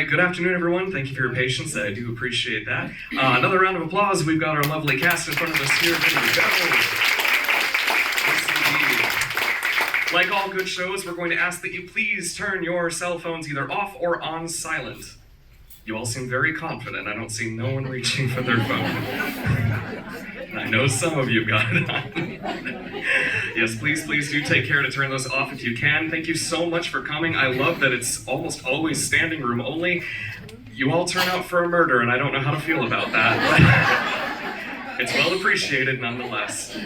right, good afternoon, everyone. Thank you for your patience. I do appreciate that. Another round of applause. We've got our lovely cast in front of us here. Ready to go. Yes, indeed. Like all good shows, we're going to ask that you please turn your cell phones either off or on silent. You all seem very confident. I don't see no one reaching for their phone. I know some of you got it on. Yes, please do take care to turn those off if you can. Thank you so much for coming. I love that it's almost always standing room only. You all turn out for a murder, and I don't know how to feel about that. It's well appreciated nonetheless.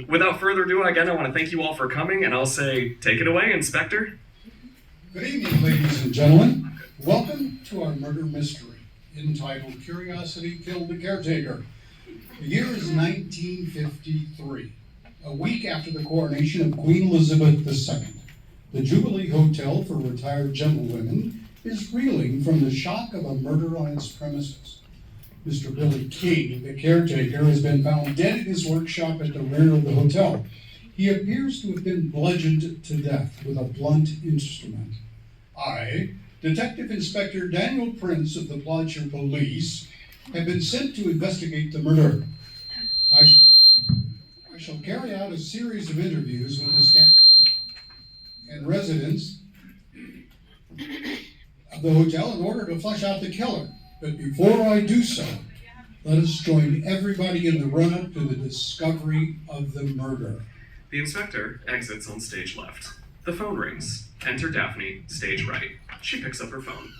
Without further ado, again, I want to thank you all for coming, and I'll say, take it away, Inspector. Good evening, ladies and gentlemen. Welcome to our murder mystery, entitled Curiosity Killed the Caretaker. The year is 1953, a week after the coronation of Queen Elizabeth II. The Jubilee Hotel for Retired Gentlewomen is reeling from the shock of a murder on its premises. Mr. Billy King, the caretaker, has been found dead in his workshop at the rear of the hotel. He appears to have been bludgeoned to death with a blunt instrument. I, Detective Inspector Daniel Prince of the Plodshire Police, have been sent to investigate the murder. I shall carry out a series of interviews with the staff and residents of the hotel in order to flesh out the killer. But before I do so, let us join everybody in the run-up to the discovery of the murder. The inspector exits on stage left. The phone rings. Enter Daphne, stage right. She picks up her phone.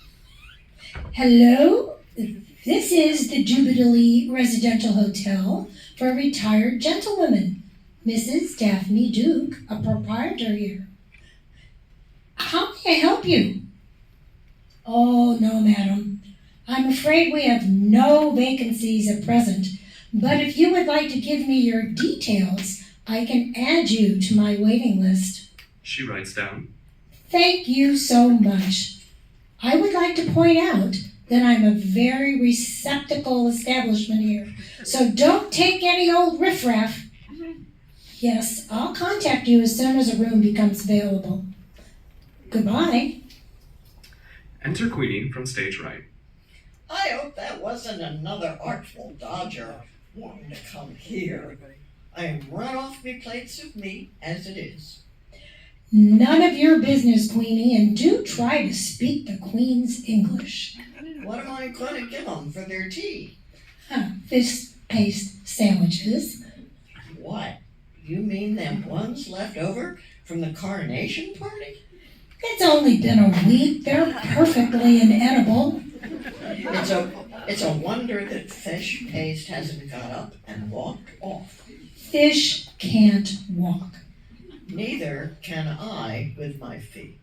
Hello, this is the Jubilee Residential Hotel for Retired Gentlewomen. Mrs. Daphne Duke, a proprietor here. How may I help you? Oh, no, madam. I'm afraid we have no vacancies at present, but if you would like to give me your details, I can add you to my waiting list. She writes down. Thank you so much. I would like to point out that I'm a very receptacle establishment here, so don't take any old riffraff. Yes, I'll contact you as soon as a room becomes available. Goodbye. Enter Queenie from stage right. I hope that wasn't another artful dodger wanting to come here. I am run off me plates of meat as it is. None of your business, Queenie, and do try to speak the Queen's English. What am I going to give them for their tea? Fish paste sandwiches. What? You mean them ones left over from the coronation party? It's only been a week. They're perfectly inedible. It's a wonder that fish paste hasn't got up and walked off. Fish can't walk. Neither can I with my feet.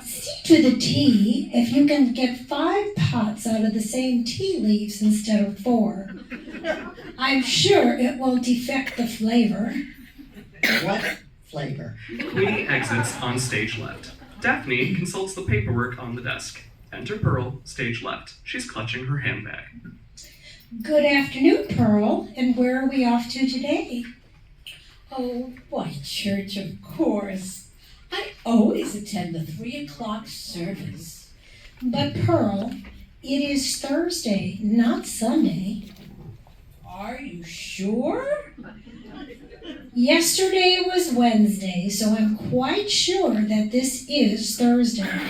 See to the tea if you can get 5 pots out of the same tea leaves instead of 4. I'm sure it won't affect the flavor. What flavor? Queenie exits on stage left. Daphne consults the paperwork on the desk. Enter Pearl, stage left. She's clutching her handbag. Good afternoon, Pearl, and where are we off to today? Oh, why, church, of course. I always attend the 3 o'clock service. But Pearl, it is Thursday, not Sunday. Are you sure? Yesterday was Wednesday, so I'm quite sure that this is Thursday.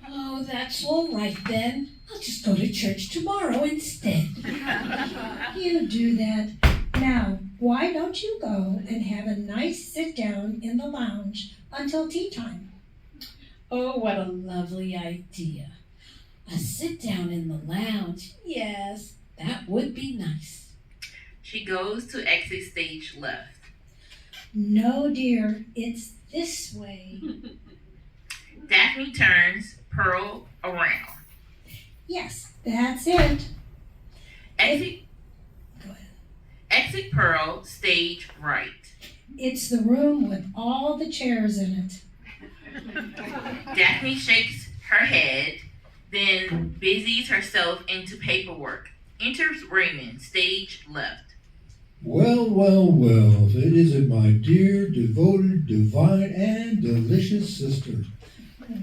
Oh, that's all right then. I'll just go to church tomorrow instead. You do that. Now, why don't you go and have a nice sit down in the lounge until tea time? Oh, what a lovely idea. A sit down in the lounge. Yes, that would be nice. She goes to exit stage left. No, dear, it's this way. Daphne turns Pearl around. Yes, that's it. Exit, Go ahead. exit Pearl, stage right. It's the room with all the chairs in it. Daphne shakes her head, then busies herself into paperwork. Enters Raymond, stage left. Well, well, well, it isn't my dear, devoted, divine, and delicious sister.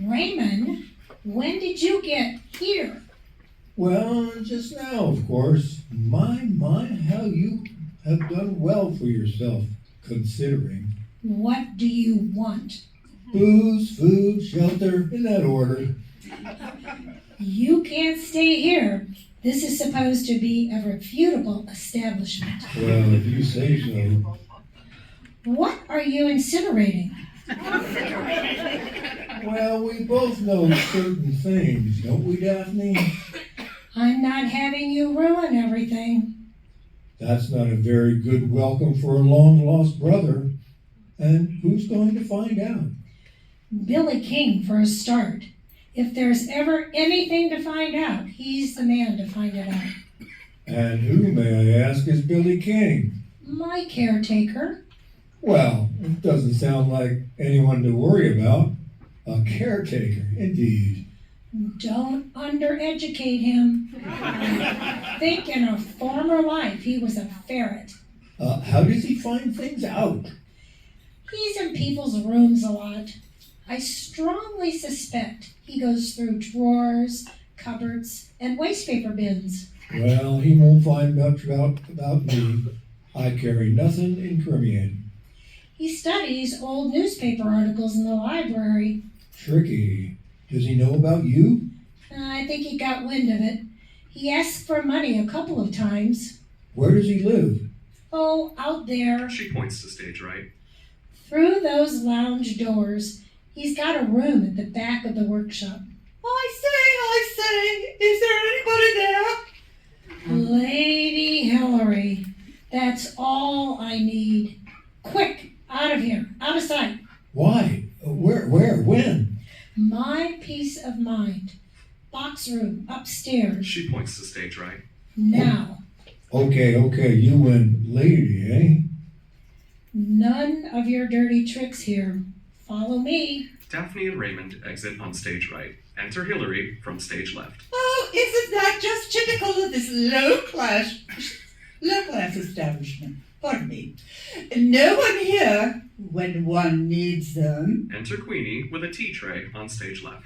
Raymond, When did you get here? Well, just now, of course. My, how you have done well for yourself, considering. What do you want? Booze, food, shelter, in that order. You can't stay here. This is supposed to be a reputable establishment. Well, if you say so. What are you incinerating? Well, we both know certain things, don't we, Daphne? I'm not having you ruin everything. That's not a very good welcome for a long-lost brother. And who's going to find out? Billy King, for a start. If there's ever anything to find out, he's the man to find it out. And who, may I ask, is Billy King? My caretaker. Well, it doesn't sound like anyone to worry about. A caretaker, indeed. Don't undereducate him. I think in a former life he was a ferret. How does he find things out? He's in people's rooms a lot. I strongly suspect he goes through drawers, cupboards, and waste paper bins. Well, he won't find much about me. I carry nothing incriminating. He studies old newspaper articles in the library. Tricky. Does he know about you? I think he got wind of it. He asked for money a couple of times. Where does he live? Oh, out there. She points to stage right. Through those lounge doors, he's got a room at the back of the workshop. I say, is there anybody there? Lady Hillary, that's all I need. Quick, out of here, out of sight. Why? Where? When? My peace of mind. Box room, upstairs. She points to stage right. Now. Okay, you win, lady, eh? None of your dirty tricks here. Follow me. Daphne and Raymond exit on stage right. Enter Hillary from stage left. Oh, isn't that just typical of this low-class establishment? Pardon me. No one here when one needs them. Enter Queenie with a tea tray on stage left.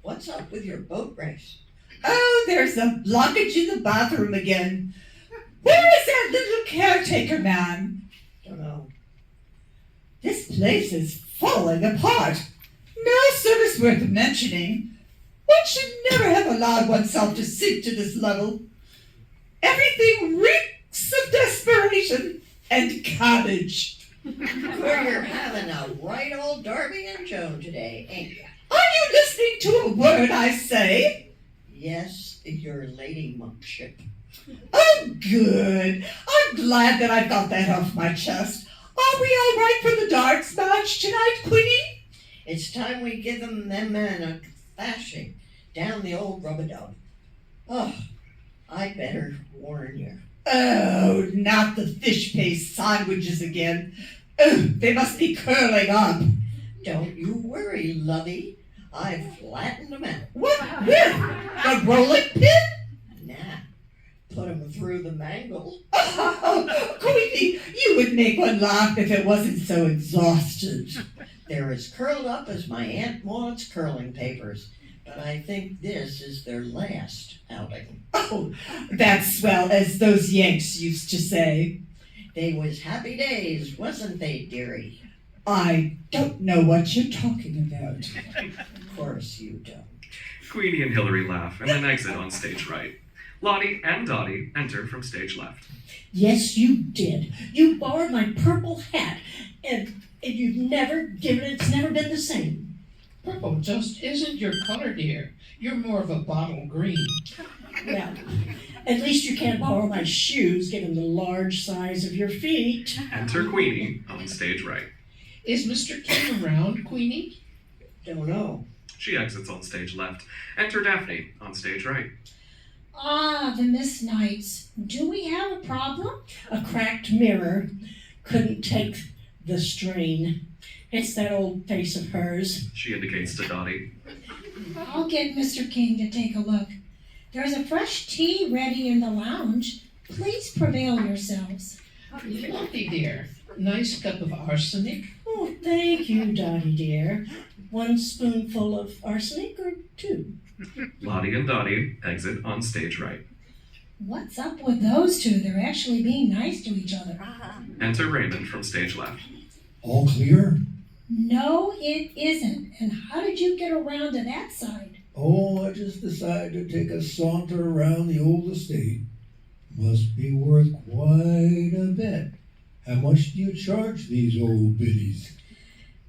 What's up with your boat race? Oh, there's a blockage in the bathroom again. Where is that little caretaker man? Don't know. This place is falling apart. No service worth mentioning. One should never have allowed oneself to sink to this level. Everything reeks of desperation and cabbage. Well, you're having a right old Darby and Joan today, ain't you? Are you listening to a word I say? Yes, your lady monkship. Oh, good. I'm glad that I've got that off my chest. Are we all right for the darts match tonight, Queenie? It's time we give them men a thrashing down the old rub-a-dub. Oh, I better warn you. Oh, not the fish paste sandwiches again. Oh, they must be curling up. Don't you worry, lovey. I've flattened them out. What with? The rolling pin? Nah, put them through the mangle. Oh, Queenie, you would make one laugh if it wasn't so exhausted. They're as curled up as my Aunt Maud's curling papers, but I think this is their last outing. Oh, that's swell, as those Yanks used to say. They was happy days, wasn't they, dearie? I don't know what you're talking about. Of course you don't. Queenie and Hillary laugh and then exit on stage right. Lottie and Dottie enter from stage left. Yes, you did. You borrowed my purple hat, and you've never given it. It's never been the same. Purple just isn't your color, dear. You're more of a bottle green. Well, at least you can't borrow my shoes, given the large size of your feet. Enter Queenie on stage right. Is Mr. King around, Queenie? Don't know. She exits on stage left. Enter Daphne on stage right. Ah, the Miss Knights. Do we have a problem? A cracked mirror couldn't take the strain. It's that old face of hers. She indicates to Dottie. I'll get Mr. King to take a look. There's a fresh tea ready in the lounge. Please prevail yourselves. Lottie, dear. Nice cup of arsenic. Oh, thank you, Dottie dear. One spoonful of arsenic or too. Lottie and Dottie exit on stage right. What's up with those two? They're actually being nice to each other. Enter Raymond from stage left. All clear? No, it isn't. And how did you get around to that side? Oh, I just decided to take a saunter around the old estate. Must be worth quite a bit. How much do you charge these old biddies?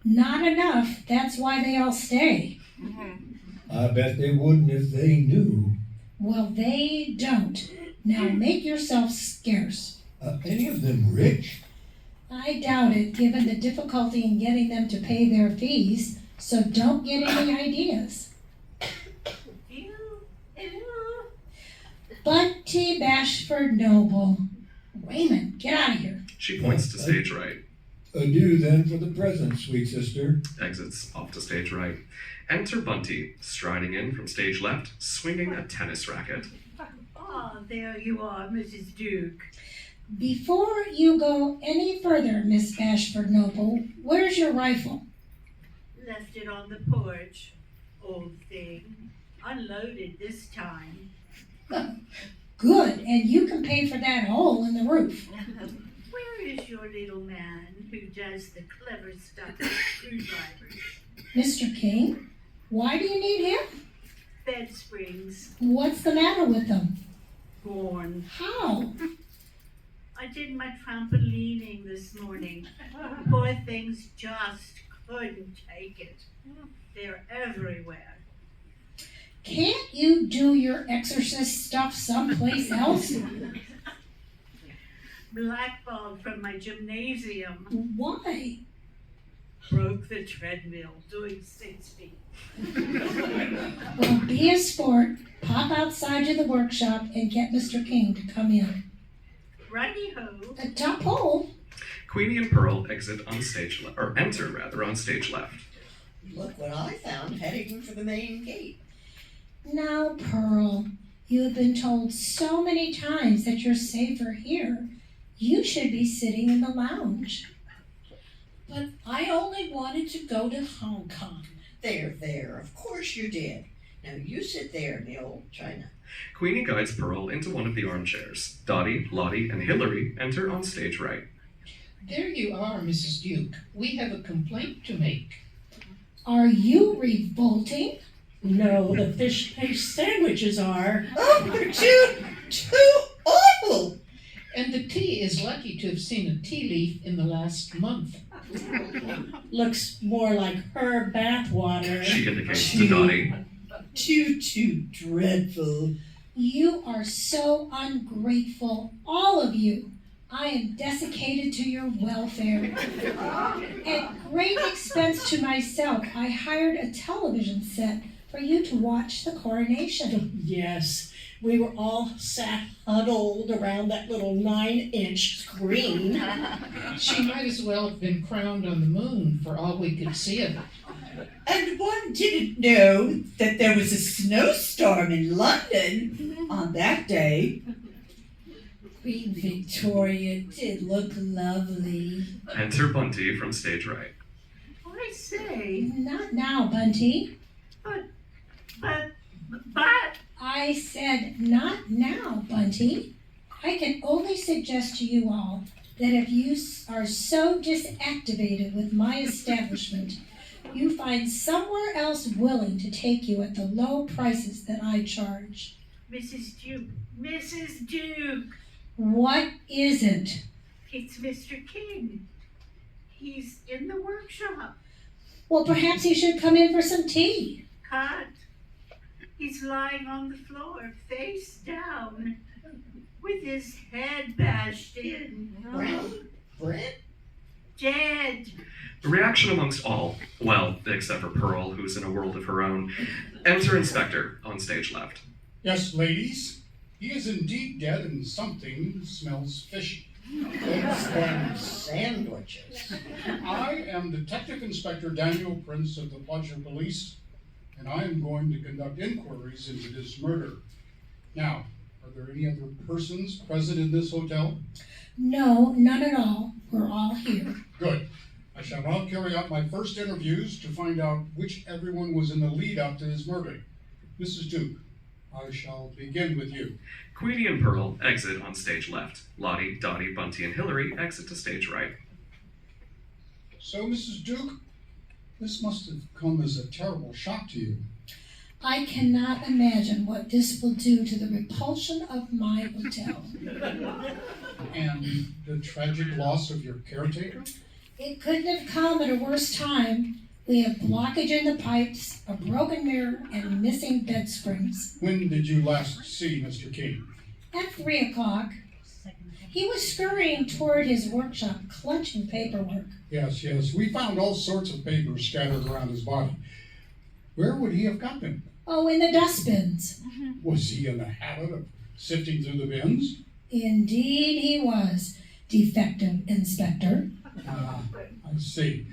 Not enough. That's why they all stay. I bet they wouldn't if they knew. Well, they don't. Now make yourself scarce. Any of them rich? I doubt it, given the difficulty in getting them to pay their fees, so don't get any ideas. Bunty Bashford Noble. Raymond, get out of here. She points to stage right. Adieu then for the present, sweet sister. Exits off to stage right. Enter Bunty, striding in from stage left, swinging a tennis racket. Ah, there you are, Mrs. Duke. Before you go any further, Miss Bashford Noble, where's your rifle? Left it on the porch. Old thing. Unloaded this time. Good, and you can pay for that hole in the roof. Where is your little man who does the clever stuff with screwdrivers? Mr. King, why do you need him? Bed springs. What's the matter with them? Born. How? I did my trampolining this morning. Poor things just couldn't take it. They're everywhere. Can't you do your exorcist stuff someplace else? Blackballed from my gymnasium. Why? Broke the treadmill doing 6 feet. Well, be a sport, pop outside to the workshop and get Mr. King to come in. Righty-ho. A top hole? Queenie and Pearl exit on stage enter on stage left. Look what I found heading for the main gate. Now, Pearl, you have been told so many times that you're safer here. You should be sitting in the lounge. But I only wanted to go to Hong Kong. There, of course you did. Now you sit there in the old china. Queenie guides Pearl into one of the armchairs. Dottie, Lottie, and Hillary enter on stage right. There you are, Mrs. Duke. We have a complaint to make. Are you revolting? No, the fish paste sandwiches are. Oh, they're too awful. And the tea is lucky to have seen a tea leaf in the last month. Looks more like her bathwater. She indicates to Dottie. Too dreadful. You are so ungrateful, all of you. I am desiccated to your welfare. At great expense to myself, I hired a television set for you to watch the coronation. Yes, we were all sat huddled around that little 9-inch screen. She might as well have been crowned on the moon for all we could see of it. And one didn't know that there was a snowstorm in London on that day. Queen Victoria did look lovely. Enter Bunty from stage right. I say, Not now, Bunty. but, I said not now, Bunty. I can only suggest to you all that if you are so disactivated with my establishment, you find somewhere else willing to take you at the low prices that I charge. Mrs. Duke, What is it? it's Mr. King. He's in the workshop. Well, perhaps you should come in for some tea. Cut. He's lying on the floor, face down, with his head bashed in. Brent? Dead. The reaction amongst all, well, except for Pearl, who's in a world of her own. Enter Inspector on stage left. Yes, ladies, he is indeed dead and something smells fishy. It's them sandwiches. I am Detective Inspector Daniel Prince of the Fletcher Police, and I am going to conduct inquiries into this murder. Now, are there any other persons present in this hotel? No, none at all. We're all here. Good. I shall now carry out my first interviews to find out which everyone was in the lead up to this murder. Mrs. Duke, I shall begin with you. Queenie and Pearl exit on stage left. Lottie, Dottie, Bunty, and Hillary exit to stage right. So, Mrs. Duke, this must have come as a terrible shock to you. I cannot imagine what this will do to the repulsion of my hotel. And the tragic loss of your caretaker? It couldn't have come at a worse time. We have blockage in the pipes, a broken mirror, and missing bed springs. When did you last see Mr. King? At 3 o'clock, he was scurrying toward his workshop, clutching paperwork. Yes, we found all sorts of papers scattered around his body. Where would he have got them? Oh, in the dustbins. Was he in the habit of sifting through the bins? Indeed he was, Detective Inspector. I see.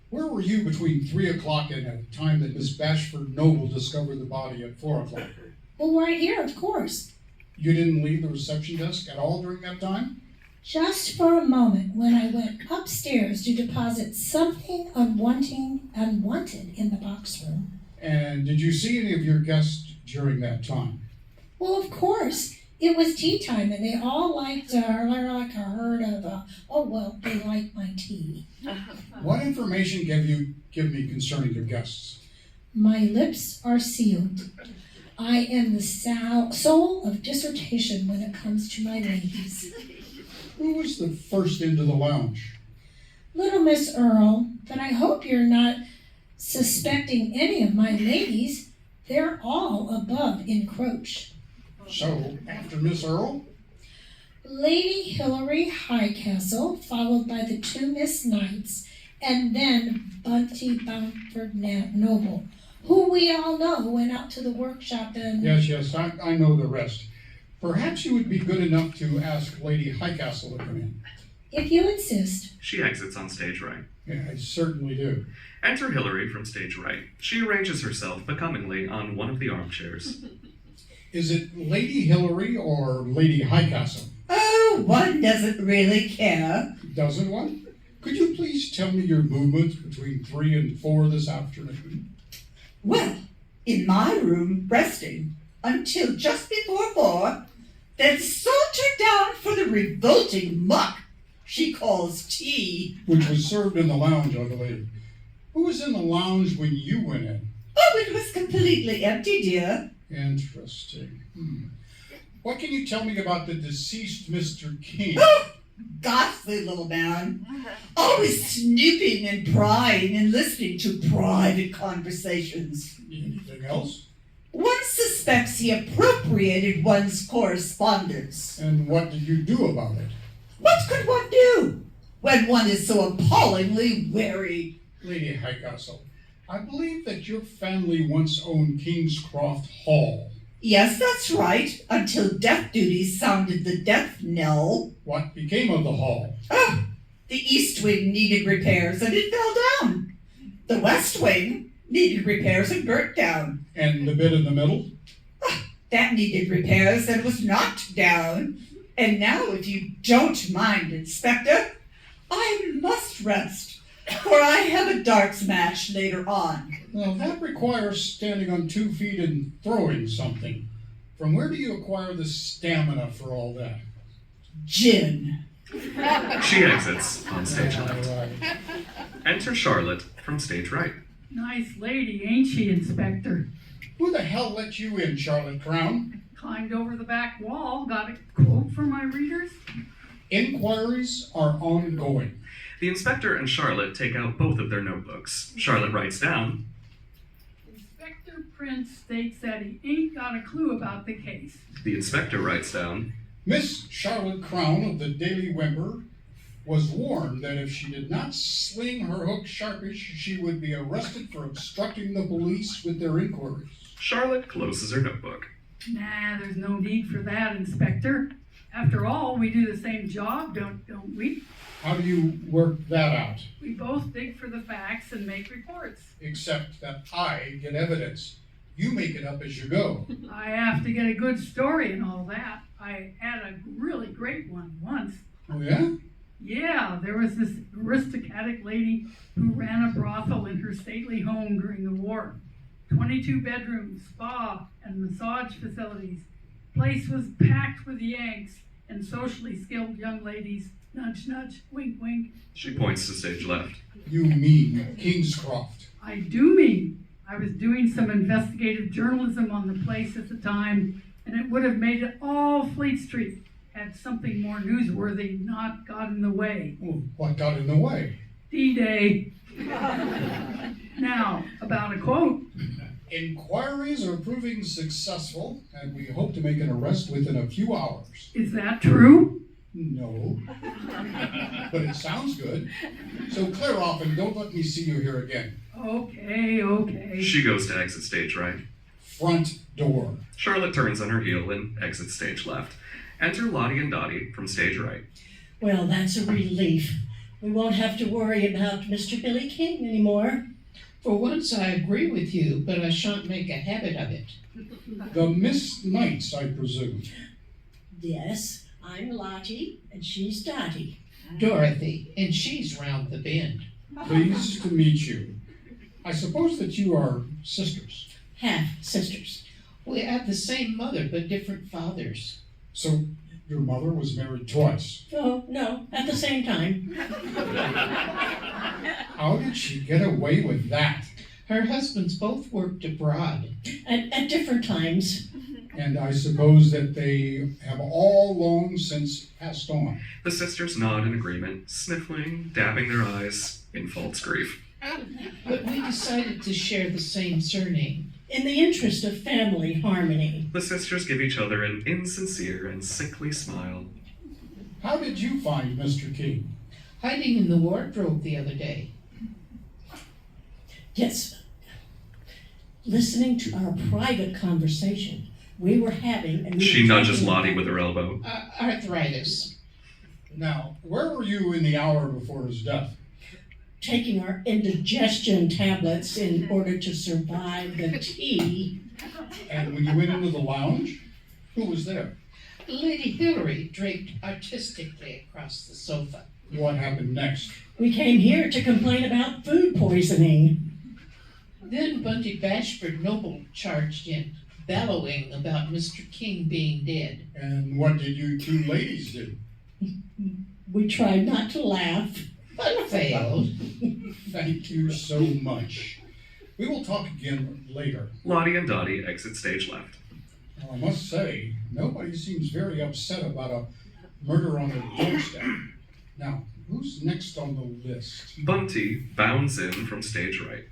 Where were you between 3 o'clock and the time that Miss Bashford Noble discovered the body at 4 o'clock? Well, right here, of course. You didn't leave the reception desk at all during that time? Just for a moment, when I went upstairs to deposit something unwanted in the box room. And did you see any of your guests during that time? Well, of course. It was tea time, and they all liked, like a herd of, they like my tea. What information have you given me concerning your guests? My lips are sealed. I am the soul of dissertation when it comes to my ladies. Who was the first into the lounge? Little Miss Earl, but I hope you're not suspecting any of my ladies. They're all above encroach. So, after Miss Earl? Lady Hillary Highcastle, followed by the 2 Miss Knights, and then Bunty Bamford Noble, who we all know went out to the workshop and... Yes, I know the rest. Perhaps you would be good enough to ask Lady Highcastle to come in. If you insist. She exits on stage right. Yeah, I certainly do. Enter Hillary from stage right. She arranges herself becomingly on one of the armchairs. Is it Lady Hillary or Lady Highcastle? Oh, one doesn't really care. Doesn't one? Could you please tell me your movements between 3 and 4 this afternoon? Well, in my room, resting, until just before 4, then saunter down for the revolting muck she calls tea. Which was served in the lounge, I believe. Who was in the lounge when you went in? Oh, it was completely empty, dear. Interesting. What can you tell me about the deceased Mr. King? Oh, ghastly little man. Always snooping and prying and listening to private conversations. Anything else? One suspects he appropriated one's correspondence. And what did you do about it? What could one do when one is so appallingly wary? Lady Highcastle, I believe that your family once owned Kingscroft Hall. Yes, that's right, until death duties sounded the death knell. What became of the hall? Ah, the east wing needed repairs and it fell down. The west wing needed repairs and burnt down. And the bit in the middle? Ah, that needed repairs and was knocked down. And now, if you don't mind, Inspector, I must rest, for I have a darts match later on. Now, that requires standing on 2 feet and throwing something. From where do you acquire the stamina for all that? Gin. She exits on stage left. Enter Charlotte from stage right. Nice lady, ain't she, Inspector? Who the hell let you in, Charlotte Crown? Climbed over the back wall, got a quote for my readers. Inquiries are ongoing. The inspector and Charlotte take out both of their notebooks. Charlotte writes down, Inspector Prince states that he ain't got a clue about the case. The inspector writes down, Miss Charlotte Crown of the Daily Whimper was warned that if she did not sling her hook sharpish, she would be arrested for obstructing the police with their inquiries. Charlotte closes her notebook. Nah, there's no need for that, Inspector. After all, we do the same job, don't we? How do you work that out? We both dig for the facts and make reports. Except that I get evidence. You make it up as you go. I have to get a good story and all that. I had a really great one once. Oh, yeah? Yeah, there was this aristocratic lady who ran a brothel in her stately home during the war. 22 bedrooms, spa, and massage facilities. Place was packed with Yanks and socially skilled young ladies. Nudge, nudge, wink, wink. She points to stage left. You mean Kingscroft. I do mean I was doing some investigative journalism on the place at the time, and it would have made it all Fleet Street had something more newsworthy not got in the way. Well, what got in the way? D-Day. Now, about a quote. Inquiries are proving successful, and we hope to make an arrest within a few hours. Is that true? No. But it sounds good. So clear off and don't let me see you here again. Okay. She goes to exit stage right. Front door. Charlotte turns on her heel and exits stage left. Enter Lottie and Dottie from stage right. Well, that's a relief. We won't have to worry about Mr. Billy King anymore. For once I agree with you, but I shan't make a habit of it. The Miss Knights, I presume. Yes, I'm Lottie, and she's Dottie. Dorothy, and she's round the bend. Pleased to meet you. I suppose that you are sisters. Half sisters. We have the same mother, but different fathers. So your mother was married twice. Oh, no, at the same time. How did she get away with that? Her husbands both worked abroad. At different times. And I suppose that they have all long since passed on. The sisters nod in agreement, sniffling, dabbing their eyes in false grief. But we decided to share the same surname. In the interest of family harmony. The sisters give each other an insincere and sickly smile. How did you find Mr. King? Hiding in the wardrobe the other day. Yes. Listening to our private conversation we were having. And She nudges Lottie with her elbow. Arthritis. Now, where were you in the hour before his death? Taking our indigestion tablets in order to survive the tea. And when you went into the lounge, who was there? Lady Hillary draped artistically across the sofa. What happened next? We came here to complain about food poisoning. Then Bunty Bashford Noble charged in, bellowing about Mr. King being dead. And what did you two ladies do? We tried not to laugh. But failed. Thank you so much. We will talk again later. Lottie and Dottie exit stage left. Well, I must say, nobody seems very upset about a murder on their doorstep. Now, who's next on the list? Bunty bounds in from stage right.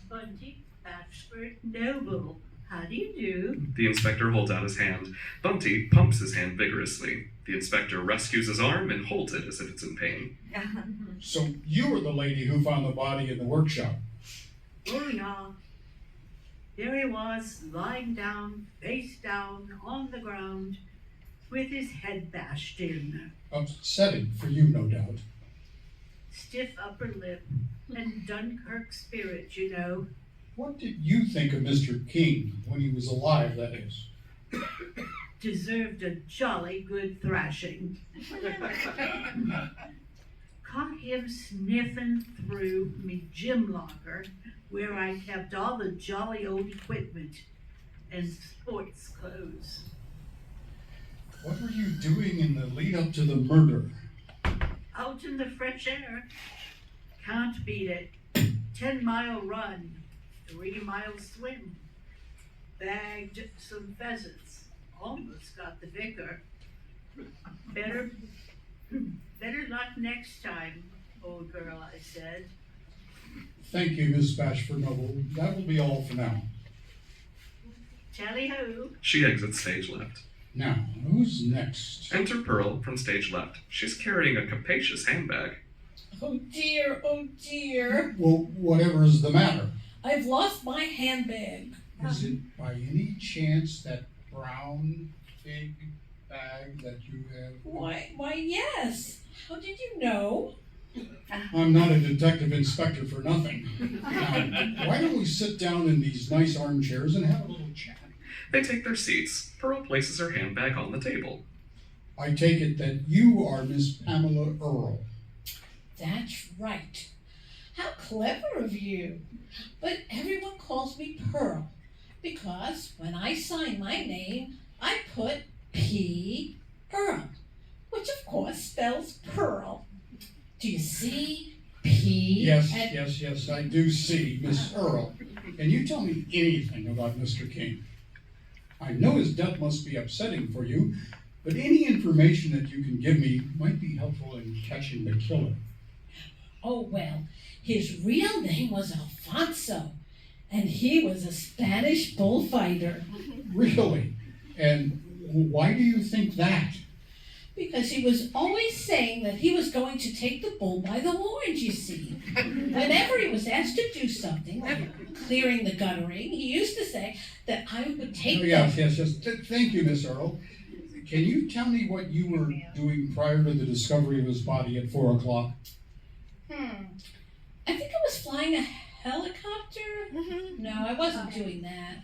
Bunty Bashford Noble. How do you do? The inspector holds out his hand. Bunty pumps his hand vigorously. The inspector rescues his arm and holds it as if it's in pain. So you were the lady who found the body in the workshop. Oh, yeah. There he was, lying down, face down, on the ground, with his head bashed in. Upsetting for you, no doubt. Stiff upper lip and Dunkirk spirit, you know. What did you think of Mr. King when he was alive, that is? Deserved a jolly good thrashing. Caught him sniffing through me gym locker where I kept all the jolly old equipment and sports clothes. What were you doing in the lead up to the murder? Out in the fresh air. Can't beat it. 10-mile run, 3-mile swim. Bagged some pheasants. Almost got the vicar. Better luck next time, old girl, I said. Thank you, Miss Bashford Noble. That will be all for now. Tally-ho. She exits stage left. Now, who's next? Enter Pearl from stage left. She's carrying a capacious handbag. Oh dear, oh dear. Well, whatever is the matter? I've lost my handbag. Is it by any chance that brown big bag that you have? Why, yes. How did you know? I'm not a detective inspector for nothing. Now, why don't we sit down in these nice armchairs and have a little chat? They take their seats. Pearl places her handbag on the table. I take it that you are Miss Pamela Earle. That's right. How clever of you. But everyone calls me Pearl because when I sign my name, I put P. Earl, which of course spells pearl. Do you see? P. Yes, and yes, I do see, Miss Earl. Can you tell me anything about Mr. King? I know his death must be upsetting for you, but any information that you can give me might be helpful in catching the killer. Oh, well, his real name was Alfonso, and he was a Spanish bullfighter. Really? And why do you think that? Because he was always saying that he was going to take the bull by the horns, you see. Whenever he was asked to do something, like clearing the guttering, he used to say that I would take Yes. Thank you, Miss Earl. Can you tell me what you were doing prior to the discovery of his body at 4 o'clock? I think I was flying a helicopter. No, I wasn't doing that.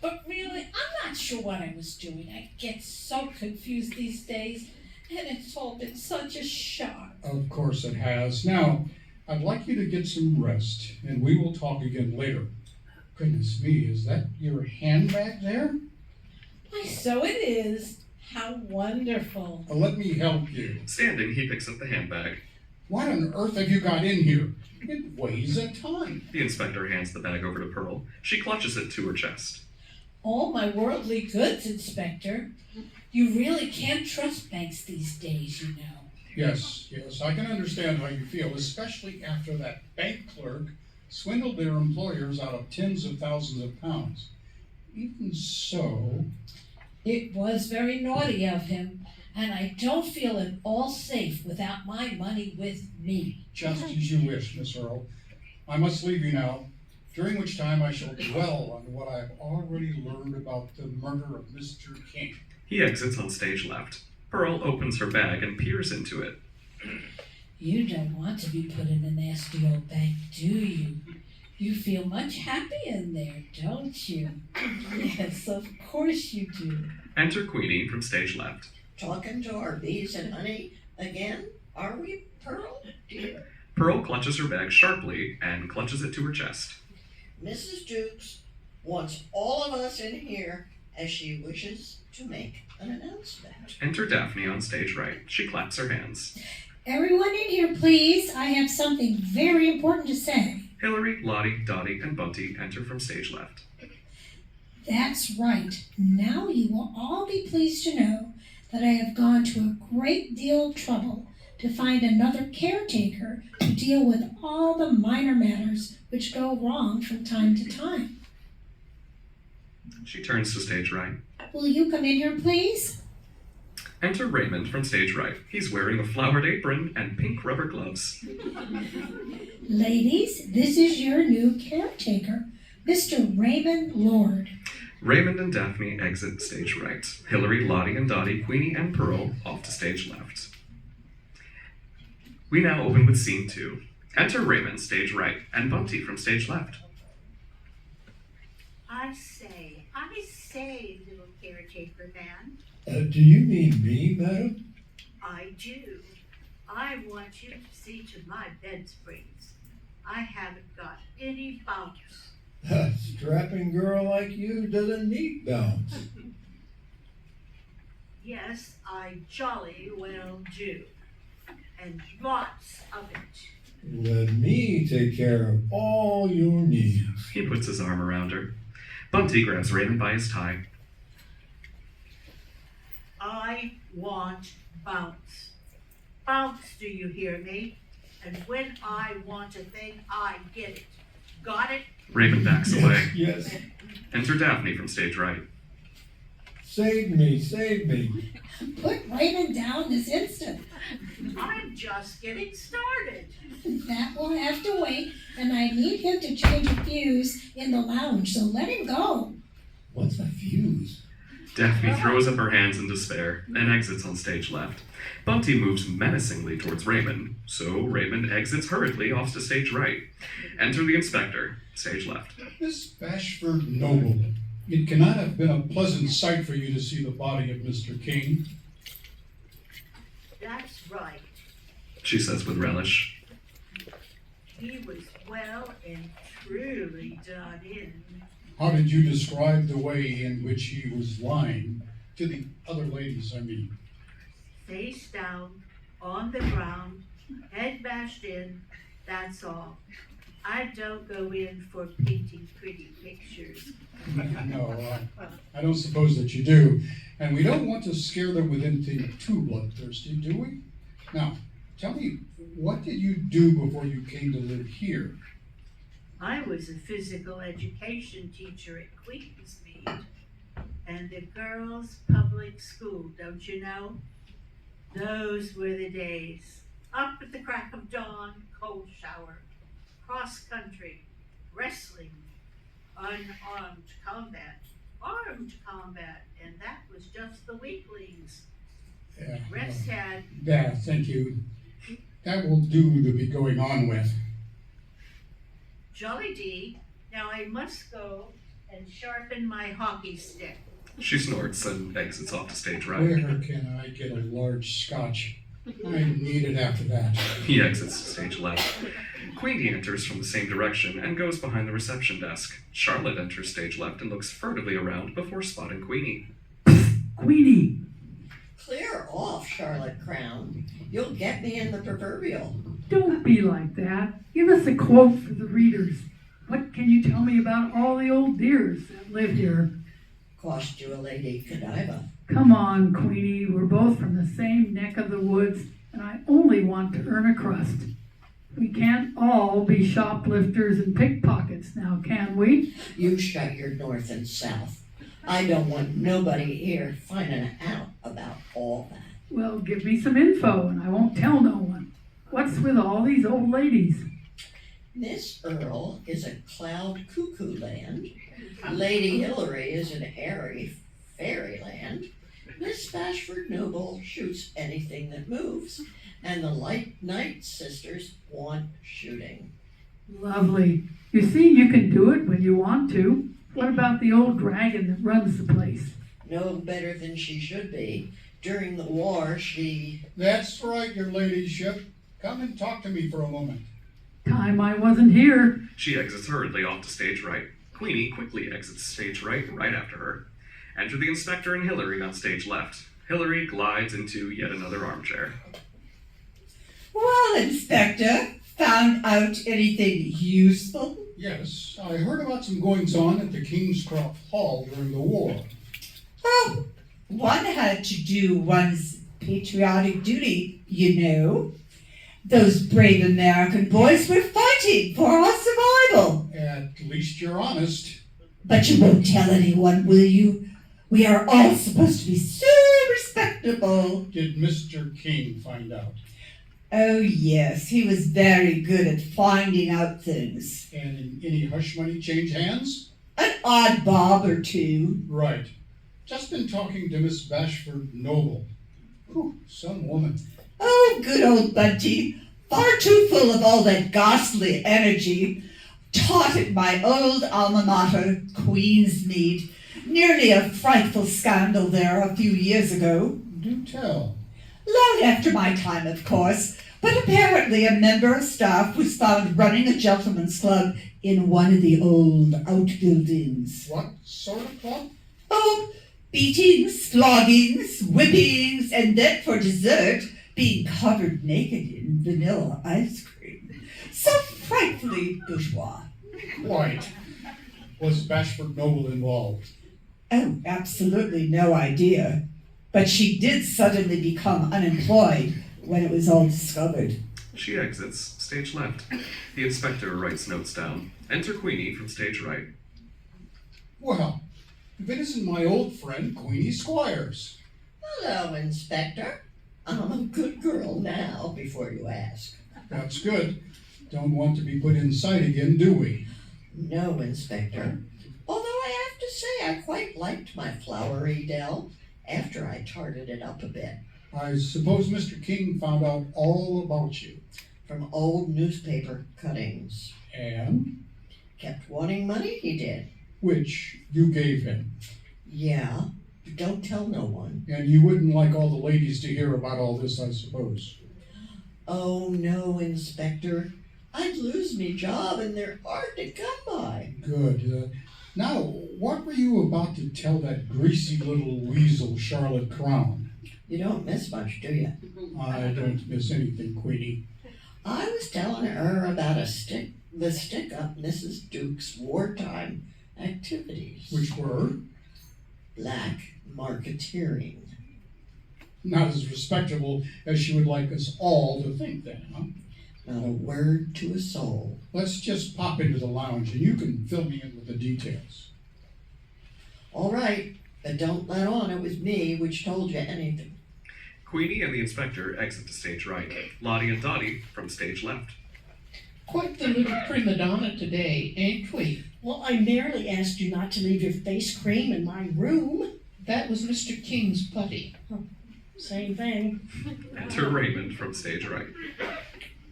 But really, I'm not sure what I was doing. I get so confused these days, and it's all been such a shock. Of course it has. Now, I'd like you to get some rest, and we will talk again later. Goodness me, is that your handbag there? Why, so it is. How wonderful. Let me help you. Standing, he picks up the handbag. What on earth have you got in here? It weighs a ton. The inspector hands the bag over to Pearl. She clutches it to her chest. All my worldly goods, Inspector. You really can't trust banks these days, you know. Yes, I can understand how you feel, especially after that bank clerk swindled their employers out of tens of thousands of pounds. Even so... It was very naughty of him, and I don't feel at all safe without my money with me. Just as you wish, Miss Earl. I must leave you now, during which time I shall dwell on what I have already learned about the murder of Mr. King. He exits on stage left. Pearl opens her bag and peers into it. You don't want to be put in a nasty old bank, do you? You feel much happier in there, don't you? Yes, of course you do. Enter Queenie from stage left. Talking to our bees and honey again? Are we, Pearl, dear? Pearl clutches her bag sharply and clutches it to her chest. Mrs. Jukes wants all of us in here as she wishes to make an announcement. Enter Daphne on stage right. She claps her hands. Everyone in here, please. I have something very important to say. Hillary, Lottie, Dottie, and Bunty enter from stage left. That's right. Now you will all be pleased to know that I have gone to a great deal of trouble to find another caretaker to deal with all the minor matters which go wrong from time to time. She turns to stage right. Will you come in here, please? Enter Raymond from stage right. He's wearing a flowered apron and pink rubber gloves. Ladies, this is your new caretaker, Mr. Raymond Lord. Raymond and Daphne exit stage right. Hillary, Lottie, and Dottie, Queenie, and Pearl off to stage left. We now open with scene 2. Enter Raymond, stage right, and Bunty from stage left. I say, little caretaker man. Do you mean me, madam? I do. I want you to see to my bed springs. I haven't got any bounce. A strapping girl like you doesn't need bounce. Yes, I jolly well do. And lots of it. Let me take care of all your needs. He puts his arm around her. Bunty grabs Raymond by his tie. I want bounce. Bounce, do you hear me? And when I want a thing, I get it. Got it? Raymond backs away. Yes. Enter Daphne from stage right. Save me, save me. Put Raymond down this instant. I'm just getting started. That will have to wait, and I need him to change a fuse in the lounge, so let him go. What's a fuse? Daphne throws up her hands in despair and exits on stage left. Bunty moves menacingly towards Raymond, so Raymond exits hurriedly off to stage right. Enter the inspector, stage left. Miss Bashford Noble, it cannot have been a pleasant sight for you to see the body of Mr. King. That's right. She says with relish. he was well and truly done in. How did you describe the way in which he was lying to the other ladies, I mean? Face down, on the ground, head bashed in, that's all. I don't go in for painting pretty pictures. No, I don't suppose that you do. And we don't want to scare them with anything too bloodthirsty, do we? Now, tell me, what did you do before you came to live here? I was a physical education teacher at Queensmead and the girls' public school, don't you know? Those were the days. Up at the crack of dawn, cold shower, cross country, wrestling, unarmed combat, armed combat, and that was just the weaklings. Yeah, Rest had yeah, thank you. That will do to be going on with. Jolly D. Now I must go and sharpen my hockey stick. She snorts and exits off to stage right. Where can I get a large scotch? I need it after that. He exits to stage left. Queenie enters from the same direction and goes behind the reception desk. Charlotte enters stage left and looks furtively around before spotting Queenie. Queenie, Clear off, Charlotte Crown. You'll get me in the proverbial. don't be like that. Give us a quote for the readers. What can you tell me about all the old dears that live here? Cost you a Lady Godiva. Come on, Queenie, we're both from the same neck of the woods, and I only want to earn a crust. We can't all be shoplifters and pickpockets now, can we? You shut your north and south. I don't want nobody here finding out about all that. Well, give me some info, and I won't tell no one. What's with all these old ladies? Miss Earl is a cloud cuckoo land. Lady Hillary is an airy fairyland. Miss Bashford Noble shoots anything that moves. And the Light Night Sisters want shooting. Lovely. You see, you can do it when you want to. What about the old dragon that runs the place? No better than she should be. During the war, That's right, your ladyship. Come and talk to me for a moment. Time I wasn't here. She exits hurriedly off to stage right. Queenie quickly exits stage right after her. Enter the inspector and Hillary on stage left. Hillary glides into yet another armchair. Well, Inspector, found out anything useful? Yes, I heard about some goings-on at the Kingscroft Hall during the war. Oh, one had to do one's patriotic duty, you know. Those brave American boys were fighting for our survival. At least you're honest. But you won't tell anyone, will you? We are all supposed to be so respectable. Did Mr. King find out? Oh, yes, he was very good at finding out things. And any hush money change hands? An odd bob or two. Right. Just been talking to Miss Bashford Noble. Whew, some woman. Oh, good old Bunty. Far too full of all that ghastly energy. Taught at my old alma mater, Queensmead. Nearly a frightful scandal there a few years ago. Do tell. Long after my time, of course, but apparently a member of staff was found running a gentleman's club in one of the old outbuildings. What sort of club? Oh, beatings, floggings, whippings, and then for dessert, being covered naked in vanilla ice cream. So frightfully bourgeois. Quite. Was Bashford Noble involved? Oh, absolutely no idea. But she did suddenly become unemployed when it was all discovered. She exits stage left. The inspector writes notes down. Enter Queenie from stage right. Well, if it isn't my old friend, Queenie Squires. Hello, Inspector. I'm a good girl now, before you ask. That's good. Don't want to be put inside again, do we? No, Inspector. Although I have to say I quite liked my flowery dell after I tarted it up a bit. I suppose Mr. King found out all about you. From old newspaper cuttings. And? Kept wanting money, he did. Which you gave him. Yeah, but don't tell no one. And you wouldn't like all the ladies to hear about all this, I suppose. Oh, no, Inspector. I'd lose me job and they're hard to come by. Good. Now, what were you about to tell that greasy little weasel, Charlotte Crown? You don't miss much, do you? I don't miss anything, Queenie. I was telling her about the stick-up Mrs. Duke's wartime activities. Which were? Black marketeering. Not as respectable as she would like us all to think then, huh? Not a word to a soul. Let's just pop into the lounge and you can fill me in with the details. All right, but don't let on it was me which told you anything. Queenie and the inspector exit to stage right. Lottie and Dottie from stage left. Quite the little prima donna today, ain't we? Well, I merely asked you not to leave your face cream in my room. That was Mr. King's putty. Same thing. Enter Raymond from stage right.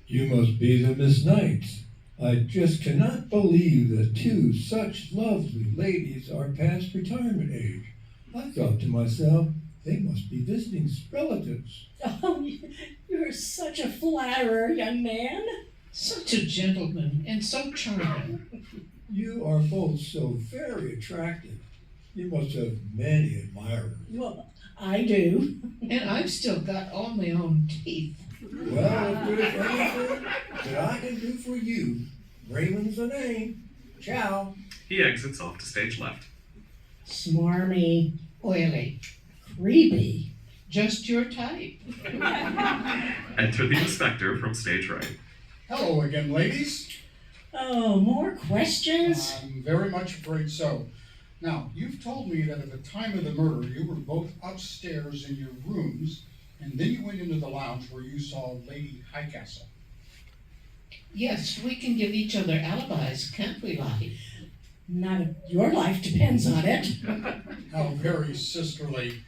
You must be the Miss Knights. I just cannot believe that two such lovely ladies are past retirement age. I thought to myself, they must be visiting relatives. Oh, you're such a flatterer, young man. Such a gentleman and so charming. You are both so very attractive. You must have many admirers. Well, I do. And I've still got all my own teeth. Well, if there's anything that I can do for you, Raymond's the name. Ciao. He exits off to stage left. Smarmy. Oily. Creepy. Just your type. Enter the inspector from stage right. Hello again, ladies. Oh, more questions? I'm very much afraid so. Now, you've told me that at the time of the murder, you were both upstairs in your rooms, and then you went into the lounge where you saw Lady Highcastle. Yes, we can give each other alibis, can't we, Lottie? Not if your life depends on it. How very sisterly.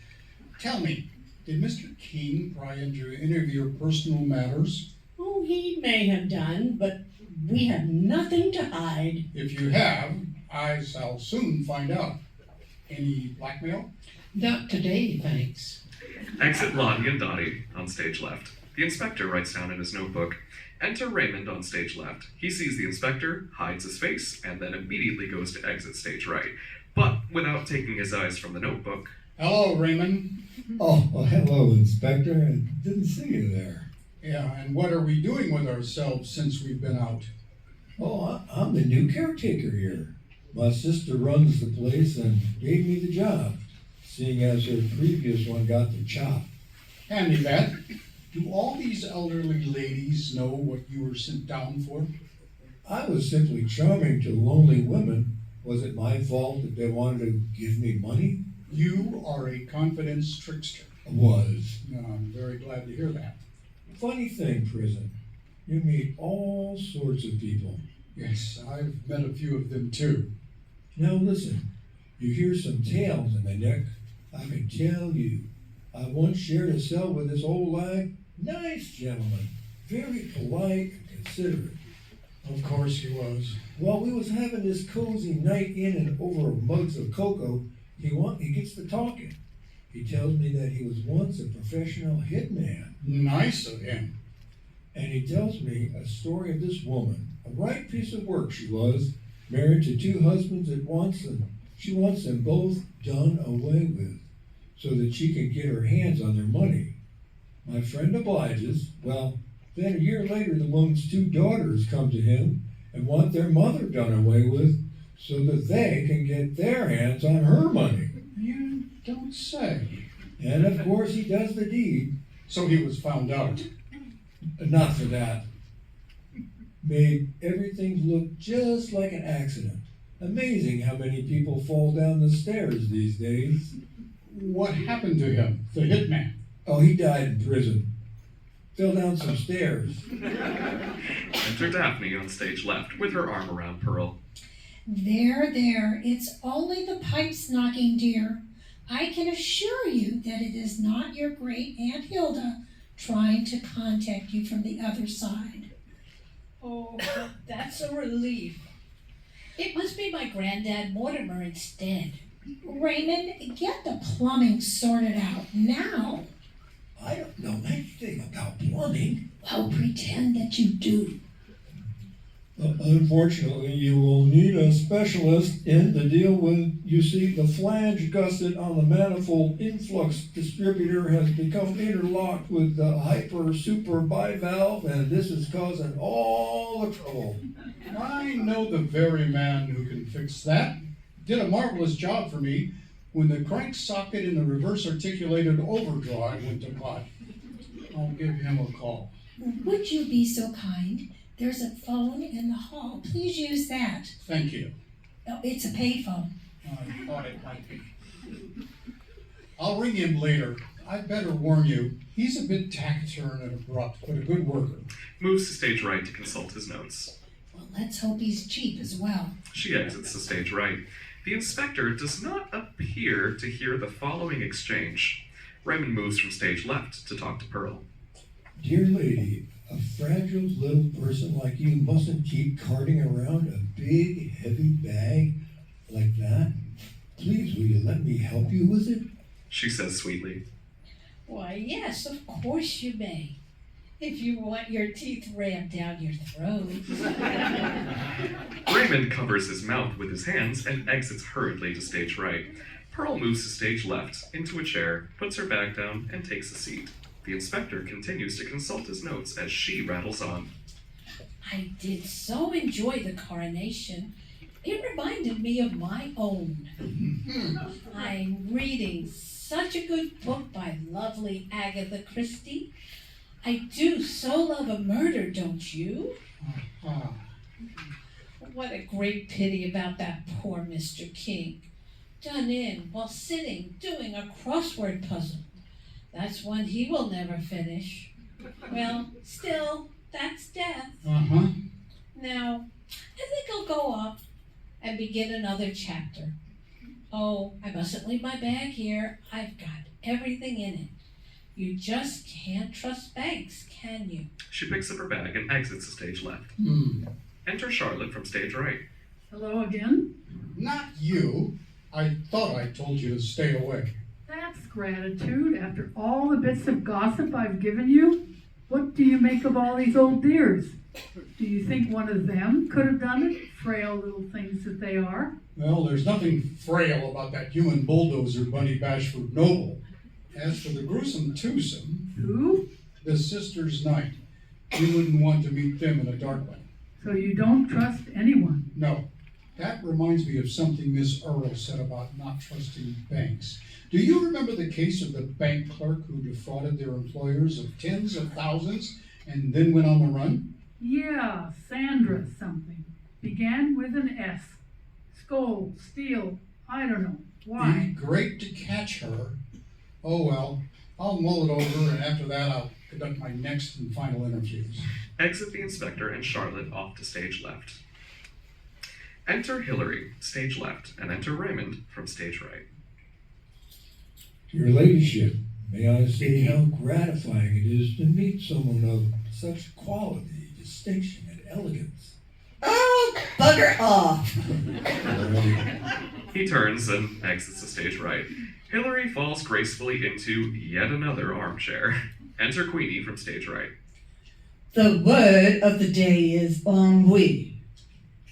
Tell me, did Mr. King pry into any of your personal matters? Oh, he may have done, but we have nothing to hide. If you have, I shall soon find out. Any blackmail? Not today, thanks. Exit Lottie and Dottie on stage left. The inspector writes down in his notebook. Enter Raymond on stage left. He sees the inspector, hides his face, and then immediately goes to exit stage right. But without taking his eyes from the notebook. Hello, Raymond. Oh, well, hello, Inspector. I didn't see you there. Yeah, and what are we doing with ourselves since we've been out? Oh, I'm the new caretaker here. My sister runs the place and gave me the job, seeing as her previous one got the chop. Handy that. Do all these elderly ladies know what you were sent down for? I was simply charming to lonely women. Was it my fault that they wanted to give me money? You are a confidence trickster. Was. I'm very glad to hear that. Funny thing, prison. You meet all sorts of people. Yes, I've met a few of them too. Now listen, you hear some tales in the neck. I can tell you, I once shared a cell with this old lad. Nice gentleman, very polite and considerate. Of course he was. While we was having this cozy night in and over mugs of cocoa, he gets to talking. He tells me that he was once a professional hitman. Nice of him. And he tells me a story of this woman, a right piece of work she was, married to two husbands at once, and she wants them both done away with so that she can get her hands on their money. My friend obliges. Well, then a year later, the woman's two daughters come to him and want their mother done away with so that they can get their hands on her money. You don't say. And of course he does the deed. So he was found out. Not for that. Made everything look just like an accident. Amazing how many people fall down the stairs these days. What happened to him, the hitman? Oh, he died in prison. Fell down some stairs. Enter Daphne on stage left with her arm around Pearl. There, it's only the pipes knocking, dear. I can assure you that it is not your great Aunt Hilda trying to contact you from the other side. Oh, that's a relief. It must be my granddad Mortimer instead. Raymond, get the plumbing sorted out now. I don't know anything about plumbing. Well, pretend that you do. Unfortunately, you will need a specialist in to deal with, you see, the flange gusset on the manifold influx distributor has become interlocked with the hyper-super bivalve, and this is causing all the trouble. I know the very man who can fix that. Did a marvelous job for me when the crank socket in the reverse articulated overdrive went to pot. I'll give him a call. Would you be so kind? There's a phone in the hall. Please use that. Thank you. Oh, it's a payphone. I thought it might be. I'll ring him later. I'd better warn you, he's a bit taciturn and abrupt, but a good worker. Moves to stage right to consult his notes. Well, let's hope he's cheap as well. She exits the stage right. The inspector does not appear to hear the following exchange. Raymond moves from stage left to talk to Pearl. Dear lady, a fragile little person like you mustn't keep carting around a big, heavy bag like that. Please, will you let me help you with it? She says sweetly. Why, yes, of course you may. If you want your teeth rammed down your throat. Raymond covers his mouth with his hands and exits hurriedly to stage right. Pearl moves to stage left, into a chair, puts her bag down, and takes a seat. The inspector continues to consult his notes as she rattles on. I did so enjoy the coronation. It reminded me of my own. I'm reading such a good book by lovely Agatha Christie. I do so love a murder, don't you? What a great pity about that poor Mr. King. Done in while sitting doing a crossword puzzle. That's one he will never finish. Well, still, that's death. Now, I think I'll go up and begin another chapter. Oh, I mustn't leave my bag here. I've got everything in it. You just can't trust banks, can you? She picks up her bag and exits the stage left. Enter Charlotte from stage right. Hello again? Not you. I thought I told you to stay away. That's gratitude after all the bits of gossip I've given you. What do you make of all these old dears? Do you think one of them could have done it, frail little things that they are? Well, there's nothing frail about that human bulldozer, Bunny Bashford Noble. As for the gruesome twosome, Who? the Sisters Knight, you wouldn't want to meet them in a dark one. So you don't trust anyone? No. That reminds me of something Miss Earle said about not trusting banks. Do you remember the case of the bank clerk who defrauded their employers of tens of thousands and then went on the run? Yeah, Sandra something. Began with an S. Skoll, Steele, I don't know. Why? Be great to catch her. Oh well, I'll mull it over, and after that I'll conduct my next and final interviews. Exit the inspector and Charlotte off to stage left. Enter Hillary, stage left, and enter Raymond from stage right. Your ladyship, may I say how gratifying it is to meet someone of such quality, distinction, and elegance. Oh, bugger off! He turns and exits the stage right. Hillary falls gracefully into yet another armchair. Enter Queenie from stage right. The word of the day is ennui.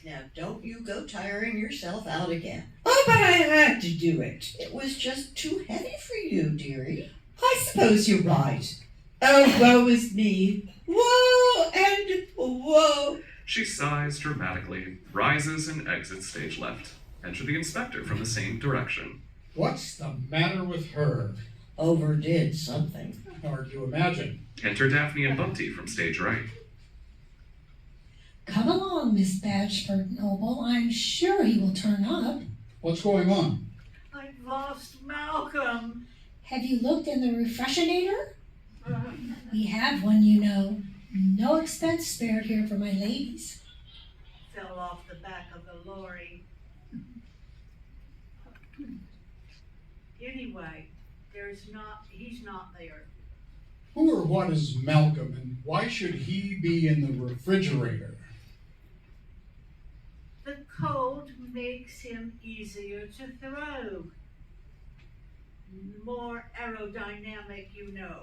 Now, don't you go tiring yourself out again. Oh, but I had to do it. It was just too heavy for you, dearie. I suppose you're right. Oh, woe is me. Woe and woe. She sighs dramatically, rises and exits stage left. Enter the inspector from the same direction. What's the matter with her? Overdid something. Hard to imagine. Enter Daphne and Bunty from stage right. Come along, Miss Bashford Noble. I'm sure he will turn up. What's going on? I've lost Malcolm. Have you looked in the refreshinator? We have one, you know. No expense spared here for my ladies. Fell off the back of the lorry. Anyway, he's not there. Who or what is Malcolm, and why should he be in the refrigerator? The cold makes him easier to throw. More aerodynamic, you know.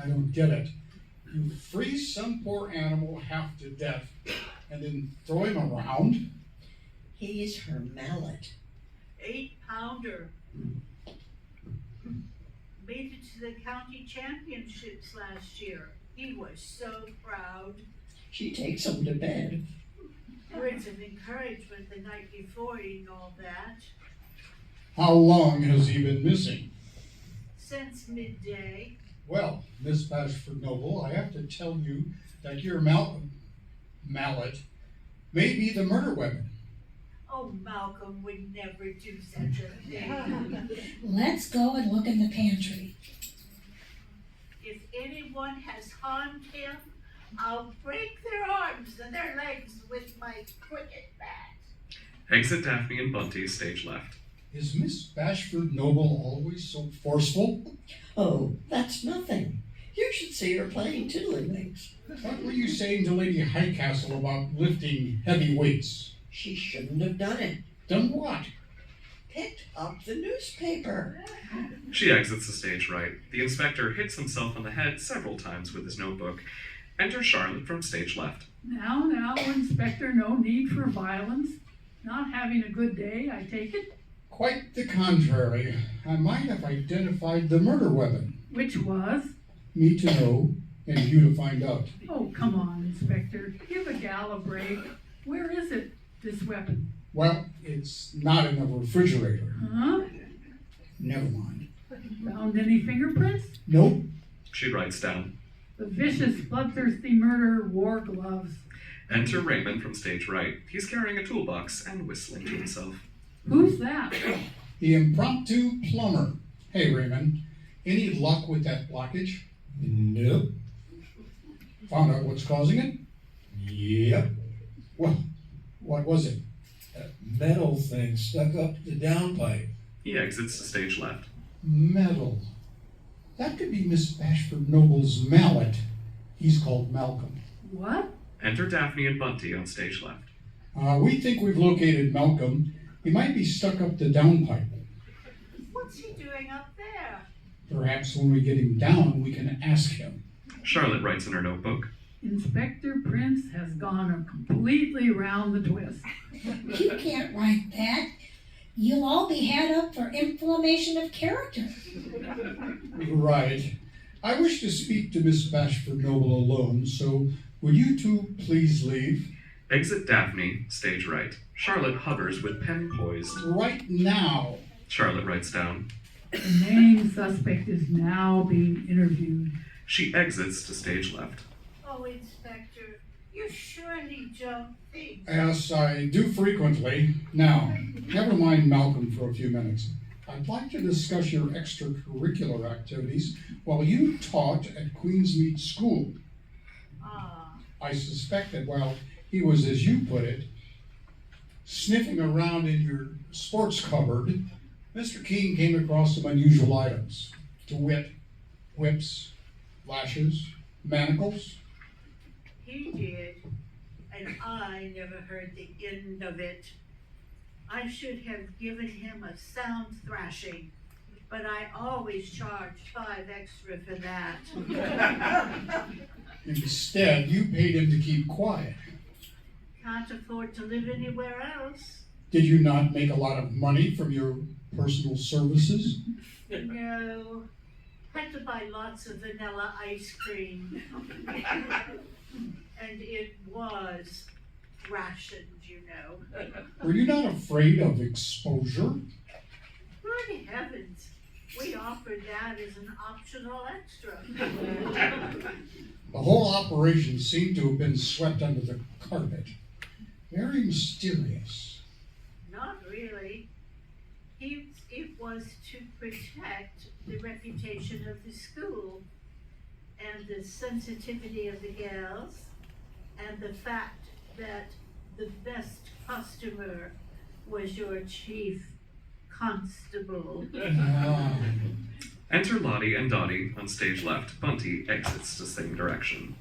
I don't get it. You freeze some poor animal half to death, and then throw him around? He's her mallet. 8-pounder. Made it to the county championships last year. He was so proud. She takes him to bed. Words of encouragement the night before eating all that. How long has he been missing? Since midday. Well, Miss Bashford Noble, I have to tell you that your mallet may be the murder weapon. Oh, Malcolm would never do such a thing. Let's go and look in the pantry. If anyone has harmed him, I'll break their arms and their legs with my cricket bat. Exit Daphne and Bunty, stage left. Is Miss Bashford Noble always so forceful? Oh, that's nothing. You should see her playing tiddlywinks. What were you saying to Lady Highcastle about lifting heavy weights? She shouldn't have done it. Done what? Picked up the newspaper. She exits the stage right. The inspector hits himself on the head several times with his notebook. Enter Charlotte from stage left. Now, Inspector, no need for violence. Not having a good day, I take it? Quite the contrary. I might have identified the murder weapon. Which was? Me to know, and you to find out. Oh, come on, Inspector. Give a gal a break. Where is it, this weapon? Well, it's not in the refrigerator. Huh? Never mind. Found any fingerprints? Nope. She writes down. The vicious, bloodthirsty murderer wore gloves. Enter Raymond from stage right. He's carrying a toolbox and whistling to himself. Who's that? The impromptu plumber. Hey, Raymond, any luck with that blockage? Nope. Found out what's causing it? Yep. Well, what was it? That metal thing stuck up the downpipe. He exits to stage left. Metal. That could be Miss Bashford Noble's mallet. He's called Malcolm. What? Enter Daphne and Bunty on stage left. We think we've located Malcolm. He might be stuck up the downpipe. What's he doing up there? Perhaps when we get him down, we can ask him. Charlotte writes in her notebook. Inspector Prince has gone completely round the twist. You can't write that. You'll all be had up for inflammation of character. Right. I wish to speak to Miss Bashford Noble alone, so will you two please leave? Exit Daphne, stage right. Charlotte hovers with pen poised. Right now. Charlotte writes down. The main suspect is now being interviewed. She exits to stage left. Oh, Inspector, you surely don't think. Yes, I do frequently. Now, never mind Malcolm for a few minutes. I'd like to discuss your extracurricular activities while you taught at Queensmead School. I suspect that while he was, as you put it, sniffing around in your sports cupboard, Mr. King came across some unusual items. To wit, whips, lashes, manacles. He did, and I never heard the end of it. I should have given him a sound thrashing, but I always charged $5 extra for that. Instead, you paid him to keep quiet. Can't afford to live anywhere else. Did you not make a lot of money from your personal services? No, had to buy lots of vanilla ice cream. And it was rationed, you know. Were you not afraid of exposure? Good heavens, we offered that as an optional extra. The whole operation seemed to have been swept under the carpet. Very mysterious. Not really. It was to protect the reputation of the school and the sensitivity of the girls and the fact that the best customer was your chief constable. Enter Lottie and Dottie on stage left. Bunty exits the same direction.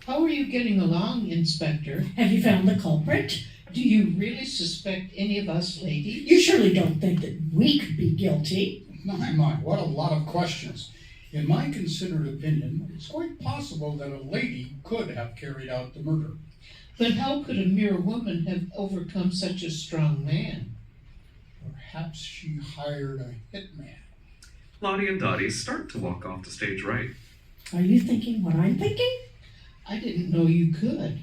How are you getting along, Inspector? Have you found the culprit? Do you really suspect any of us ladies? You surely don't think that we could be guilty. My, what a lot of questions. In my considered opinion, it's quite possible that a lady could have carried out the murder. But how could a mere woman have overcome such a strong man? Perhaps she hired a hitman. Lottie and Dottie start to walk off to stage right. Are you thinking what I'm thinking? I didn't know you could.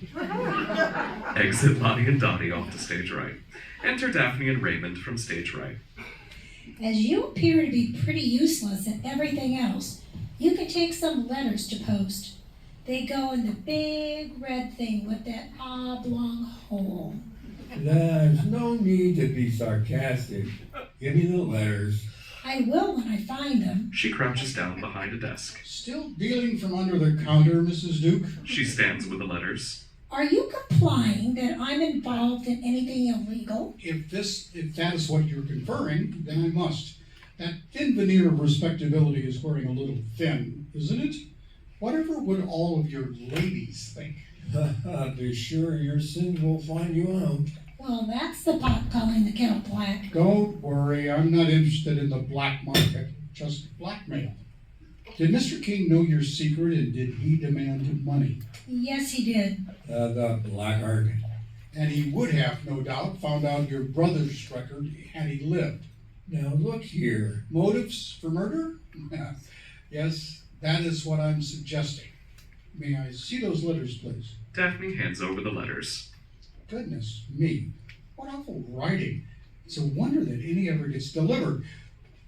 Exit Lottie and Dottie off to stage right. Enter Daphne and Raymond from stage right. As you appear to be pretty useless at everything else, you can take some letters to post. They go in the big red thing with that oblong hole. There's no need to be sarcastic. Give me the letters. I will when I find them. She crouches down behind a desk. Still dealing from under the counter, Mrs. Duke? She stands with the letters. Are you implying that I'm involved in anything illegal? If that is what you're conferring, then I must. That thin veneer of respectability is wearing a little thin, isn't it? Whatever would all of your ladies think? Be sure your sins will find you out. Well, that's the pot calling the kettle black. Don't worry, I'm not interested in the black market, just blackmail. Did Mr. King know your secret and did he demand money? Yes, he did. The blackguard. And he would have, no doubt, found out your brother's record had he lived. Now look here. Motives for murder? Yes, that is what I'm suggesting. May I see those letters, please? Daphne hands over the letters. Goodness me, what awful writing. It's a wonder that any ever gets delivered.